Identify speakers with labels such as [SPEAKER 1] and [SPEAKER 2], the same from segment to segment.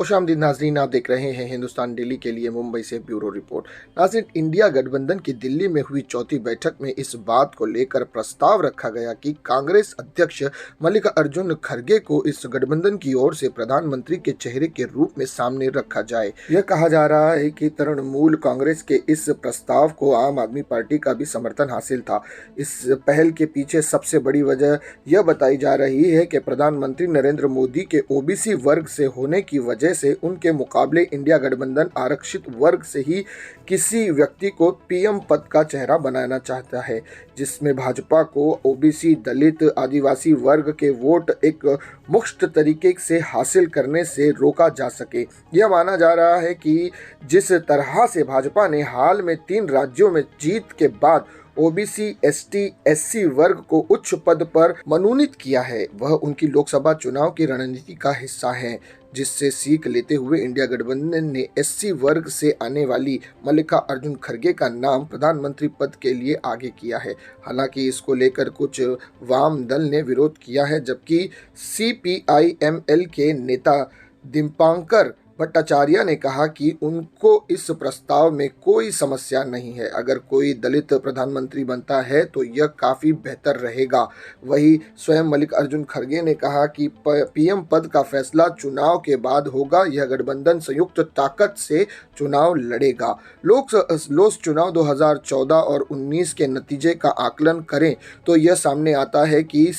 [SPEAKER 1] खुशामदीद नाजरीन, आप देख रहे हैं हिंदुस्तान डेली के लिए मुंबई से ब्यूरो रिपोर्ट। नाजरीन, इंडिया गठबंधन की दिल्ली में हुई चौथी बैठक में इस बात को लेकर प्रस्ताव रखा गया कि कांग्रेस अध्यक्ष मल्लिकार्जुन खड़गे को इस गठबंधन की ओर से प्रधानमंत्री के चेहरे के रूप में सामने रखा जाए। यह कहा जा रहा है कि तृणमूल कांग्रेस के इस प्रस्ताव को आम आदमी पार्टी का भी समर्थन हासिल था। इस पहल के पीछे सबसे बड़ी वजह यह बताई जा रही है कि प्रधानमंत्री नरेंद्र मोदी के ओबीसी वर्ग से होने की वजह से उनके मुकाबले इंडिया गठबंधन आरक्षित वर्ग से ही किसी व्यक्ति को पीएम पद का चेहरा बनाना चाहता है, जिसमें भाजपा को ओबीसी, दलित, आदिवासी वर्ग के वोट एक मुफ्त तरीके से हासिल करने से रोका जा सके। यह माना जा रहा है कि जिस तरह से भाजपा ने हाल में 3 राज्यों में जीत के बाद ओबीसी, एसटी, एससी वर्ग को उच्च पद पर मनोनीत किया है, वह उनकी लोकसभा चुनाव की रणनीति का हिस्सा है, जिससे सीख लेते हुए इंडिया गठबंधन ने एससी वर्ग से आने वाली मल्लिकार्जुन खड़गे का नाम प्रधानमंत्री पद के लिए आगे किया है। हालांकि इसको लेकर कुछ वाम दल ने विरोध किया है, जबकि सीपीआई-एमएल के नेता दीपांकर भट्टाचार्य ने कहा कि उनको इस प्रस्ताव में कोई समस्या नहीं है। अगर कोई दलित प्रधानमंत्री बनता है तो यह काफ़ी बेहतर रहेगा। वहीं स्वयं मल्लिकार्जुन खड़गे ने कहा कि पीएम पद का फैसला चुनाव के बाद होगा। यह गठबंधन संयुक्त ताकत से चुनाव लड़ेगा। लोक चुनाव 2014 और 19 के नतीजे का आकलन करें तो यह सामने आता है कि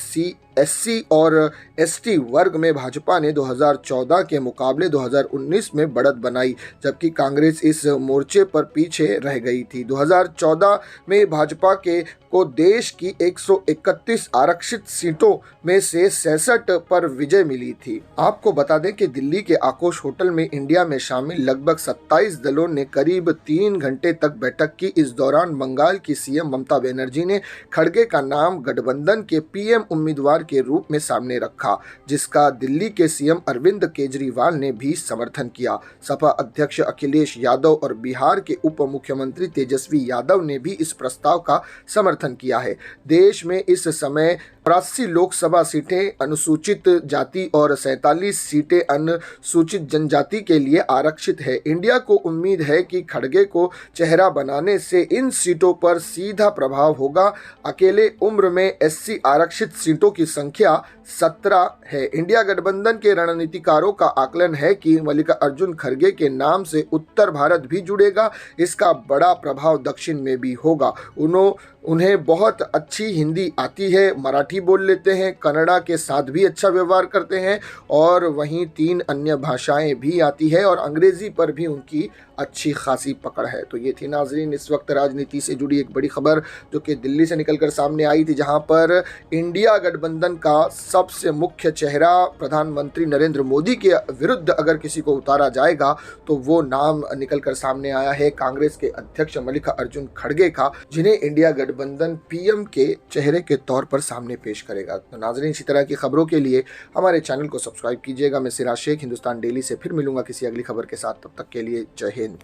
[SPEAKER 1] एससी और एसटी वर्ग में भाजपा ने 2014 के मुकाबले 2019 में बढ़त बनाई, जबकि कांग्रेस इस मोर्चे पर पीछे रह गई थी। 2014 में भाजपा को देश की 131 आरक्षित सीटों में से 66 पर विजय मिली थी। आपको बता दें कि दिल्ली के आकोश होटल में इंडिया में शामिल लगभग 27 दलों ने करीब 3 घंटे तक बैठक की। इस दौरान बंगाल की सीएम ममता बनर्जी ने खड़गे का नाम गठबंधन के पीएम उम्मीदवार के रूप में सामने रखा, जिसका दिल्ली के सीएम अरविंद केजरीवाल ने भी समर्थन किया। सपा अध्यक्ष अखिलेश यादव और बिहार के उप मुख्यमंत्री तेजस्वी यादव ने भी इस प्रस्ताव का समर्थन किया है। देश में इस समय 83 लोकसभा सीटें अनुसूचित जाति और 47 सीटें अनुसूचित जनजाति के लिए आरक्षित है। इंडिया को उम्मीद है कि खड़गे को चेहरा बनाने से इन सीटों पर सीधा प्रभाव होगा। अकेले उम्र में एससी आरक्षित सीटों की संख्या 17 है। इंडिया गठबंधन के रणनीतिकारों का आकलन है कि मल्लिकार्जुन खड़गे के नाम से उत्तर भारत भी जुड़ेगा। इसका बड़ा प्रभाव दक्षिण में भी होगा। उन्हें बहुत अच्छी हिंदी आती है, मराठी बोल लेते हैं, कन्नड़ा के साथ भी अच्छा व्यवहार करते हैं और वहीं 3 अन्य भाषाएं भी आती है और अंग्रेजी पर भी उनकी अच्छी खासी पकड़ है। तो ये थी नाजरीन इस वक्त राजनीति से जुड़ी एक बड़ी खबर जो कि दिल्ली से निकलकर सामने आई थी, जहां पर इंडिया गठबंधन का सबसे मुख्य चेहरा प्रधानमंत्री नरेंद्र मोदी के विरुद्ध अगर किसी को उतारा जाएगा तो वो नाम निकलकर सामने आया है कांग्रेस के अध्यक्ष मल्लिकार्जुन खड़गे का, जिन्हें इंडिया गठबंधन पीएम के चेहरे के तौर पर सामने पेश करेगा। तो नाजरीन, इसी तरह की खबरों के लिए हमारे चैनल को सब्सक्राइब कीजिएगा। मैं सिराज शेख हिंदुस्तान डेली से फिर मिलूंगा किसी अगली खबर के साथ। तब तक के लिए जय हिंद।